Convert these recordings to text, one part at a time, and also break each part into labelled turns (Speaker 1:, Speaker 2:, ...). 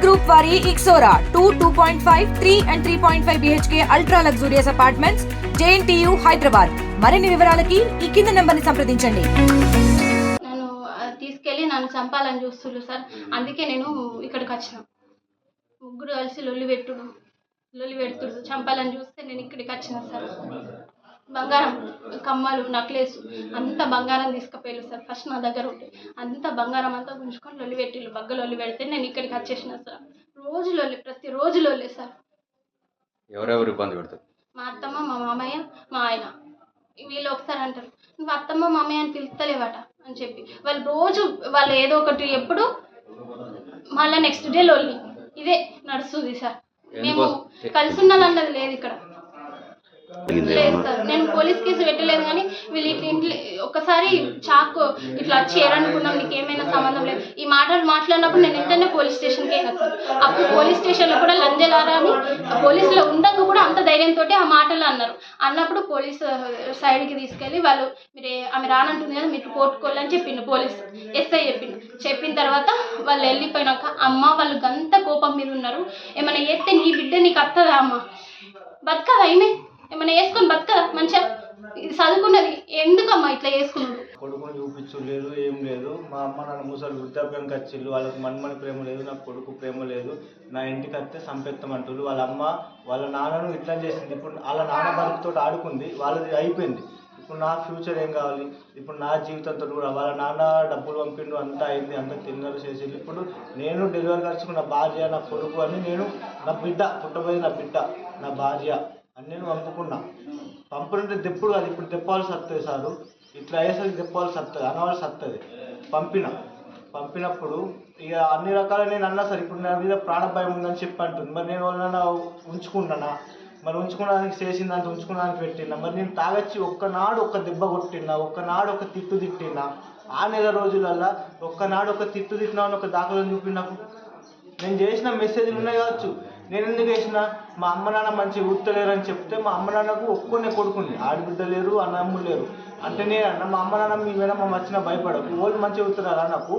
Speaker 1: Group వారి ixora 2.5, 3 and 3.5 BHK ultra luxurious apartments JNTU Hyderabad. మరిన్ని వివరాలకి ఈ కింద నెంబర్ ని సంప్రదించండి.
Speaker 2: నన్ను తీసుకెళ్ళి నన్ను చంపాలని చూస్తున్నారు సార్. అందుకే నేను ఇక్కడికి వచ్చిన. ముగ్గురు కలిసి లొల్లి పెడుతుడు చంపాలని చూస్తే నేను ఇక్కడికి వచ్చిన సార్. బంగారం, కమ్మలు, నక్లెస్ అంత బంగారం తీసుకుపోయారు సార్. ఫస్ట్ నా దగ్గర ఉంటే అంత బంగారం అంతా ఉంచుకొని లొల్లి పెడితే నేను ఇక్కడికి వచ్చేసిన సార్. ప్రతిరోజు లొల్లి సార్.
Speaker 3: ఎవరెవరు ఇబ్బంది పెడతారు?
Speaker 2: మా అత్తమ్మ, మా మామయ్య, మా ఆయన. వీళ్ళు ఒకసారి అంటారు, నువ్వు అత్తమ్మ మామయ్య అని పిలుస్తలేవట అని చెప్పి వాళ్ళు ఏదో ఒకటి ఎప్పుడు మళ్ళీ నెక్స్ట్ డే లొల్లి ఇదే నడుస్తుంది సార్. మేము కలిసి ఉండాలన్నది లేదు ఇక్కడ. లేదు సార్, నేను పోలీస్ కేసు పెట్టలేదు, కానీ వీళ్ళు ఇంట్లో ఒక్కసారి చాకు ఇట్లా వచ్చి ఏరనుకున్నాం, నీకు ఏమైనా సంబంధం లేదు ఈ మాటలు మాట్లాడినప్పుడు నేను వెంటనే పోలీస్ స్టేషన్కి వెళ్ళినా సార్. అప్పుడు పోలీస్ స్టేషన్లో కూడా లంజలారా అని పోలీసులో ఉండక కూడా అంత ధైర్యంతో ఆ మాటలు అన్నప్పుడు పోలీస్ సైడ్కి తీసుకెళ్ళి వాళ్ళు ఆమె రానంటుంది కదా మీరు కోర్టుకోవాలని చెప్పిండు పోలీసు ఎస్ఐ చెప్పిన తర్వాత వాళ్ళు వెళ్ళిపోయినాక అమ్మ వాళ్ళు గంత కోపం మీద ఉన్నారు. ఏమైనా చేస్తే నీ బిడ్డ నీకు అత్తదా అమ్మ, బతకదా ఈమె, ఏమైనా వేసుకొని బతకదా మంచిగా చదువుకున్నది, ఎందుకమ్మా ఇట్లా వేసుకున్నాడు.
Speaker 4: కొడుకుని చూపించలేదు, ఏం లేదు. మా అమ్మ నాన్న ముసలి వృద్ధాప్యానికి వచ్చిళ్ళు, వాళ్ళకి మన్మని ప్రేమ లేదు, నాకు కొడుకు ప్రేమ లేదు. నా ఇంటికి వస్తే సంపెత్తమంటారు. వాళ్ళ అమ్మ వాళ్ళ నాన్నను ఇట్లా చేసింది. ఇప్పుడు వాళ్ళ నాన్న బతుకుతో ఆడుకుంది, వాళ్ళది అయిపోయింది. ఇప్పుడు నా ఫ్యూచర్ ఏం కావాలి? ఇప్పుడు నా జీవితంతో కూడా వాళ్ళ నాన్న డబ్బులు పంపిండు, అంతా అయింది, అంతా తిన్నారు చేసిండు. ఇప్పుడు నేను డెలివరీ ఖర్చుకు నా భార్య, నా కొడుకు అని నేను నా బిడ్డ పుట్టబోయే నా బిడ్డ, నా భార్య అని నేను పంపుకున్నా. పంపుకుంటే దెప్పుడు అది ఇప్పుడు తెప్పాల్సి వస్తుంది సారు. ఇట్లా అయ్యేసరికి తెప్పాల్సి వస్తుంది, అనవాల్సి వస్తుంది. పంపినప్పుడు ఇక అన్ని రకాల నేను అన్నా సార్. ఇప్పుడు నా మీద ప్రాణభయం ఉందని చెప్పి అంటుంది. మరి నేను వాళ్ళ ఉంచుకుంటానా? మరి ఉంచుకోవడానికి చేసిందంటే ఉంచుకోవడానికి పెట్టినా. మరి నేను తాగొచ్చి ఒక్కనాడు ఒక దెబ్బ కొట్టినా, ఒక్కనాడు ఒక తిట్టు తిట్టినా. ఆ నెల రోజులల్లో ఒక్కనాడు ఒక తిట్టు తిట్టినా అని ఒక దాఖలు చూపి నాకు. నేను చేసిన మెసేజ్లు ఉన్నాయి కావచ్చు. నేను ఎందుకు వేసిన? మా అమ్మ నాన్న మంచిగా ఊర్తలేరని చెప్తే మా అమ్మ నాన్నకు ఒక్కొనే కొడుకుంది, ఆడబిడ్డ లేరు, అన్నమ్ములు లేరు. అంటే నేను అన్న మా అమ్మ నాన్న మీ మీద మా వచ్చిన భయపడకు, వాళ్ళు మంచిగా ఊరుతున్నారా నాకు,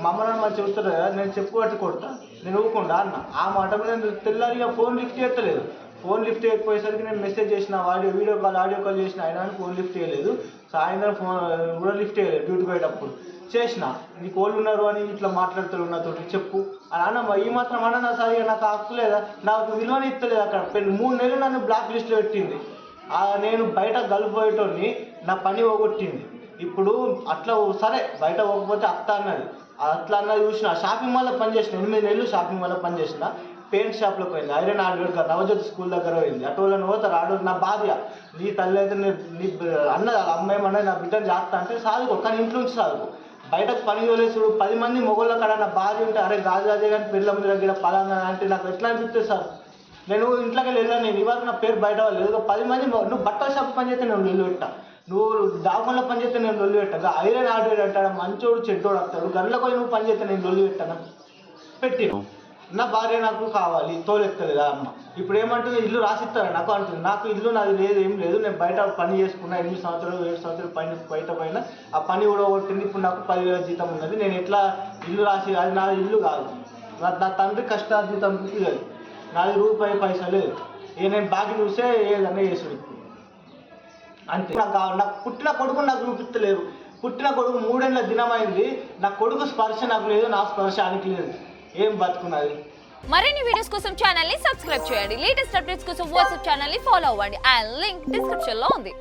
Speaker 4: మా అమ్మ నాన్న మంచిగా ఊరుతారు కదా, నేను చెప్పుబట్టి కొడతా, నేను ఊరుకుండా అన్న. ఆ మాట మీద నేను తెల్లారిగా ఫోన్ లిఫ్ట్ చేయలేదు. ఫోన్ లిఫ్ట్ చేయకపోయేసరికి నేను మెసేజ్ చేసిన, ఆడియో కాల్ చేసిన, అయినా ఫోన్ లిఫ్ట్ చేయలేదు. సాయంత్రం ఫోన్ కూడా లిఫ్ట్ చేయలేదు. డ్యూటీ పోయేటప్పుడు చేసిన, నీకు వాళ్ళు ఉన్నారు అని ఇట్లా మాట్లాడుతారు నాతో, చెప్పు అని అన్న. ఈ మాత్రం అన్న సార్, నాకు హక్కులేదా? నాకు విలువని ఇస్తలేదు. అక్కడ 3 నెలలు నన్ను బ్లాక్ లిస్ట్లో పెట్టింది. నేను బయట గల్ఫ్ పోయేటోని నా పని పోగొట్టింది. ఇప్పుడు అట్లా సరే బయట పోకపోతే అత్త అన్నది, అట్లా అన్నది చూసిన. షాపింగ్ మాల్లో పనిచేసిన, 8 నెలలు షాపింగ్ మాల్లో పనిచేసిన. పెయింట్ షాప్లోకి పోయింది, ఐరన్ హార్డ్వేర్ నవజ్యోతి స్కూల్ దగ్గర పోయింది. అటోళ్ళని పోతారు, ఆడోళ్ళు నా భార్య, నీ తల్లి అయితే నీ అన్నది వాళ్ళ అమ్మాయి అన్నది నా బిడ్డను చేస్తా అంటే సాదుకో, కానీ ఇంట్లో నుంచి సాదుకో. బయటకు పని చూడలేసుడు 10 మంది మొగోళ్ళ కాడ నా భార్య ఉంటే, అరే గాజుగాజే కానీ పిల్లల మీద దగ్గర పలానా అంటే నాకు ఎట్లా అనిపిస్తుంది సార్? నేను ఇంట్లోకి వెళ్ళాను. నేను ఇవాళ నా పేరు బయట వాళ్ళు లేదు. 10 మంది నువ్వు బట్టల షాప్ పని చేస్తే నేను లొల్లి పెట్టా, నువ్వు డాకుల్లో పని చేస్తే నేను లొల్లి పెట్టా, ఐరన్ హార్డ్వేర్ అంటాడు, మంచోడు చెడ్డోడు వస్తాడు, గంటలకు పోయి నువ్వు పని చేస్తే నేను లొల్లి పెట్టాను పెట్టిను. నా భార్య నాకు కావాలి, తోలెత్తలేదు అమ్మ. ఇప్పుడు ఏమంటుంది? ఇల్లు రాసిస్తాను నాకు అంటుంది. నాకు ఇల్లు నాది లేదు, ఏం లేదు. నేను బయట పని చేసుకున్నా, 8 సంవత్సరాలు 7 సంవత్సరాలు పని బయట పోయినా. ఆ పని కూడా కొట్టింది. ఇప్పుడు నాకు 10,000 జీతం ఉన్నది. నేను ఎట్లా ఇల్లు రాసి, అది నాది ఇల్లు కాదు, నా తండ్రి కష్టార్జితం లేదు, నాది రూపాయి పైసా లేదు. నేను బాగా చూసే ఏదన్నా చేసుడు అంతే. నాకు పుట్టిన కొడుకు నాకు చూపిస్తలేరు. పుట్టిన కొడుకు 3 ఏళ్ళ దినమైంది. నా కొడుకు స్పర్శ నాకు లేదు, నా స్పర్శ ఆయనకి లేదు. ఏం బతుకున్నది?
Speaker 5: మరిన్ని వీడియోస్ కోసం ఛానల్ ని సబ్స్క్రైబ్ చేయండి. లేటెస్ట్ అప్డేట్స్ కోసం వాట్సాప్ ఛానల్ ని ఫాలో అవ్వండి. ఆ లింక్ డిస్క్రిప్షన్ లో ఉంది.